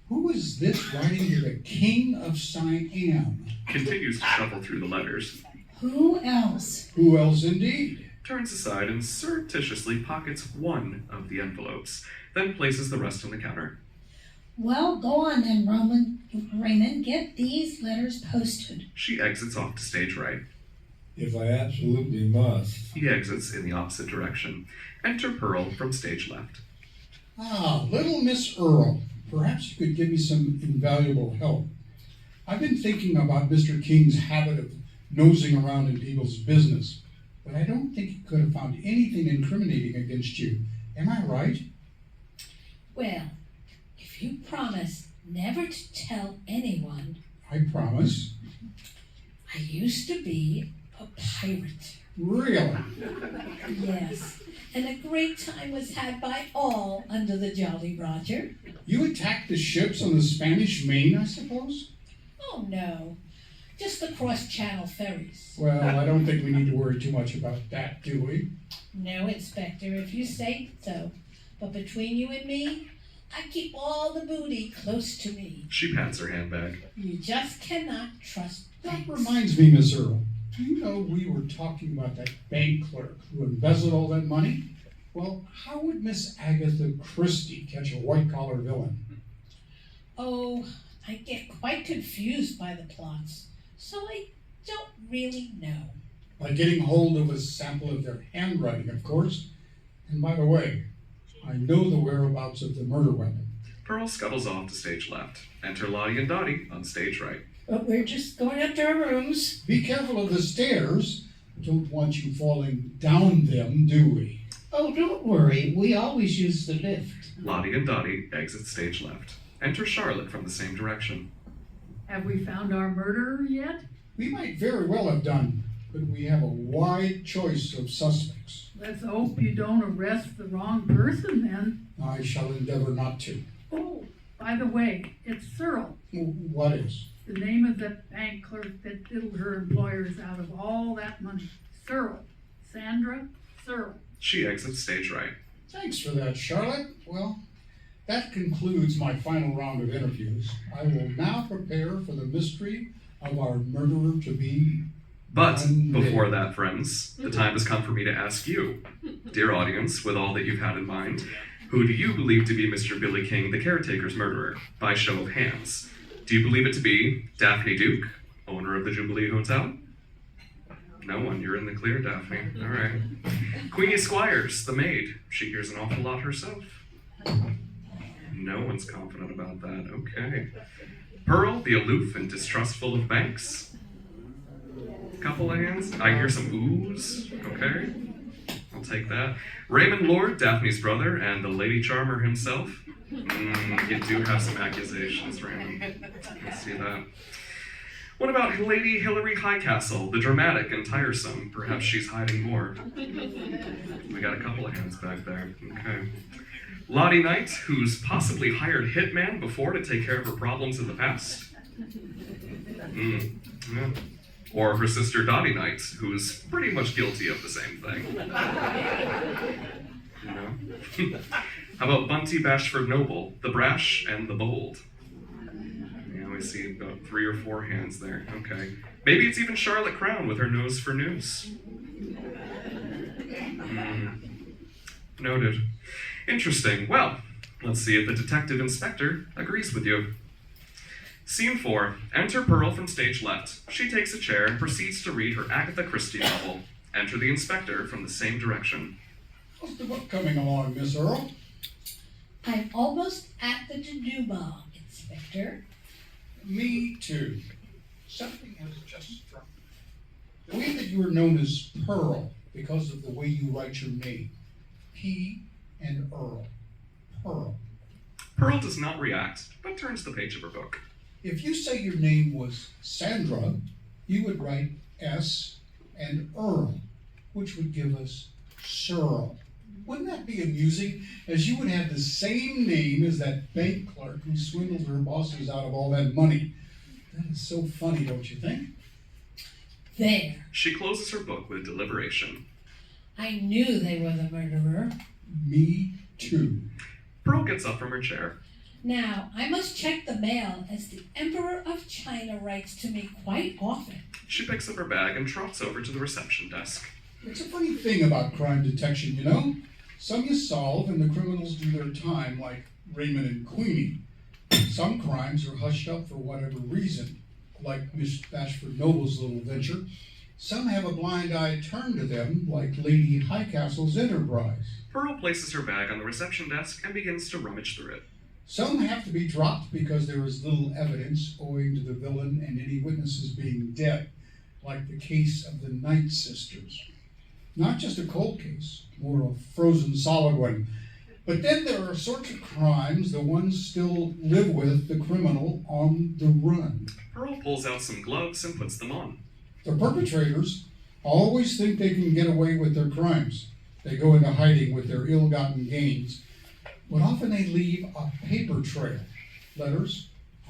Who is this writing to the King of Siam? Continues to shuffle through the letters. Who else? Who else indeed? Turns aside and surreptitiously pockets one of the envelopes, then places the rest on the counter. Well, go on then, Raymond. Get these letters posted. She exits off to stage right. If I absolutely must. He exits in the opposite direction. Enter Pearl from stage left. Ah, little Miss Earl. Perhaps you could give me some invaluable help. I've been thinking about Mr. King's habit of nosing around in people's business, but I don't think he could have found anything incriminating against you. Am I right? Well, if you promise never to tell anyone, I promise. I used to be a pirate. Really? Yes, and a great time was had by all under the Jolly Roger. You attacked the ships on the Spanish Main, I suppose? Oh no, just the cross-channel ferries. Well, I don't think we need to worry too much about that, do we? No, Inspector, if you say so. But between you and me, I keep all the booty close to me. She pats her handbag. You just cannot trust That banks. reminds me, Miss Earl. Do you know we were talking about that bank clerk who embezzled all that money? Well, how would Miss Agatha Christie catch a white-collar villain? Oh, I get quite confused by the plots, so I don't really know. By getting hold of a sample of their handwriting, of course. And by the way, I know the whereabouts of the murder weapon. Pearl scuttles off to stage left. Enter Lottie and Dottie on stage right. But we're just going up to our rooms. Be careful of the stairs. Don't want you falling down them, do we? Oh, don't worry. We always use the lift. Lottie and Dottie exit stage left. Enter Charlotte from the same direction. Have we found our murderer yet? We might very well have done, but we have a wide choice of suspects. Let's hope you don't arrest the wrong person then. I shall endeavor not to. Oh, by the way, it's Searle, What is? the name of that bank clerk that diddled her employers out of all that money. Searle. Sandra Searle. She exits stage right. Thanks for that, Charlotte. Well, that concludes my final round of interviews. I will now prepare for the mystery of our murderer-to-be. But before that, friends, the time has come for me to ask you, dear audience, with all that you've had in mind, who do you believe to be Mr. Billy King, the caretaker's murderer, by show of hands? Do you believe it to be Daphne Duke, owner of the Jubilee Hotel? No one. You're in the clear, Daphne. All right. Queenie Squires, the maid. She hears an awful lot herself. No one's confident about that. Okay. Pearl, the aloof and distrustful of banks. Couple of hands. I hear some oohs. Okay. I'll take that. Raymond Lord, Daphne's brother, and the Lady Charmer himself. You do have some accusations, Raymond. I see that. What about Lady Hilary Highcastle, the dramatic and tiresome? Perhaps she's hiding more. We got a couple of hands back there. Okay. Lottie Knight, who's possibly hired hitman before to take care of her problems in the past. Yeah. Or her sister Dottie Knight, who's pretty much guilty of the same thing. You know? How about Bunty Bashford Noble, the brash and the bold? Yeah, we see about 3 or 4 hands there. Okay. Maybe it's even Charlotte Crown with her nose for news. Noted. Interesting. Well, let's see if the detective inspector agrees with you. Scene 4. Enter Pearl from stage left. She takes a chair and proceeds to read her Agatha Christie novel. Enter the inspector from the same direction. How's the book coming along, Miss Earl? I'm almost at the denouement, Inspector. Me too. Something has just struck me. The way that you are known as Pearl, because of the way you write your name. P and Earl. Pearl. Pearl does not react, but turns the page of her book. If you say your name was Sandra, you would write S and Earl, which would give us Searle. Wouldn't that be amusing? As you would have the same name as that bank clerk who swindled her bosses out of all that money. That is so funny, don't you think? There. She closes her book with deliberation. I knew they were the murderer. Me too. Pearl gets up from her chair. Now, I must check the mail, as the Emperor of China writes to me quite often. She picks up her bag and trots over to the reception desk. It's a funny thing about crime detection, you know? Some you solve and the criminals do their time, like Raymond and Queenie. Some crimes are hushed up for whatever reason, like Miss Bashford Noble's little venture. Some have a blind eye turned to them, like Lady Highcastle's enterprise. Pearl places her bag on the reception desk and begins to rummage through it. Some have to be dropped because there is little evidence owing to the villain and any witnesses being dead, like the case of the Knight sisters. Not just a cold case, more a frozen solid one. But then there are sorts of crimes the ones still live with the criminal on the run. Pearl pulls out some gloves and puts them on. The perpetrators always think they can get away with their crimes. They go into hiding with their ill-gotten gains, but often they leave a paper trail. Letters,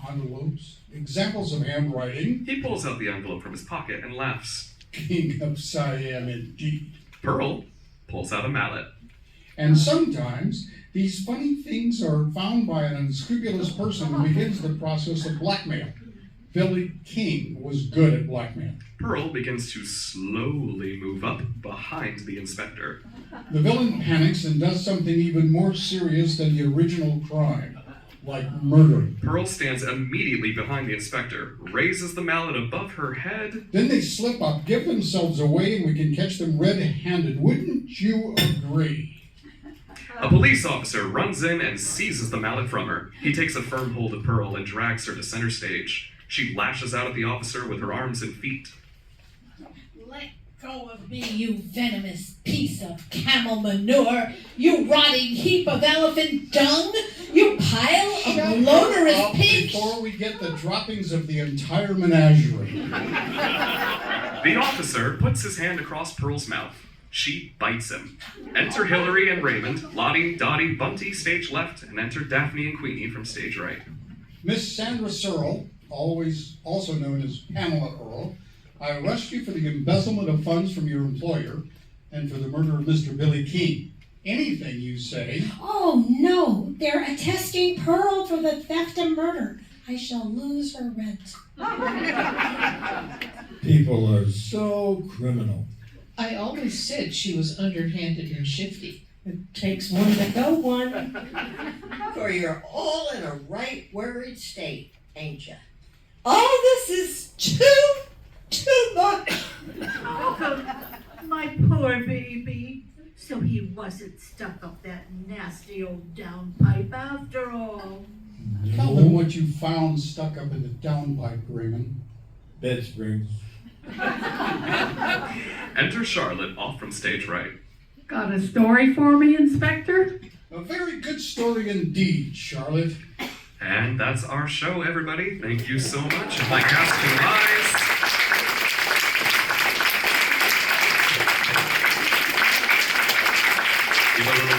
envelopes, examples of handwriting. He pulls out the envelope from his pocket and laughs. King of Siam indeed. Pearl pulls out a mallet. And sometimes these funny things are found by an unscrupulous person who begins the process of blackmail. Billy King was good at blackmail. Pearl begins to slowly move up behind the inspector. The villain panics and does something even more serious than the original crime, like murder. Pearl stands immediately behind the inspector, raises the mallet above her head. Then they slip up, give themselves away, and we can catch them red-handed. Wouldn't you agree? A police officer runs in and seizes the mallet from her. He takes a firm hold of Pearl and drags her to center stage. She lashes out at the officer with her arms and feet. Let go of me, you venomous piece of camel manure! You rotting heap of elephant dung! You pile of malodorous pig! Before we get the droppings of the entire menagerie. The officer puts his hand across Pearl's mouth. She bites him. Enter Hilary and Raymond, Lottie, Dottie, Bunty, stage left, and enter Daphne and Queenie from stage right. Miss Sandra Searle, also known as Pamela Earl, I arrest you for the embezzlement of funds from your employer and for the murder of Mr. Billy King. Anything you say. Oh no, they're attesting Pearl for the theft and murder. I shall lose her rent. People are so criminal. I always said she was underhanded and shifty. It takes one to know one. For you're all in a right worried state, ain't ya? All this is too much. Oh, my poor baby. So he wasn't stuck up that nasty old downpipe after all. Tell them what you found stuck up in the downpipe, Raymond. Bed springs. Enter Charlotte off from stage right. Got a story for me, Inspector? A very good story indeed, Charlotte. And that's our show, everybody. Thank you so much. And my cast can rise. Give a little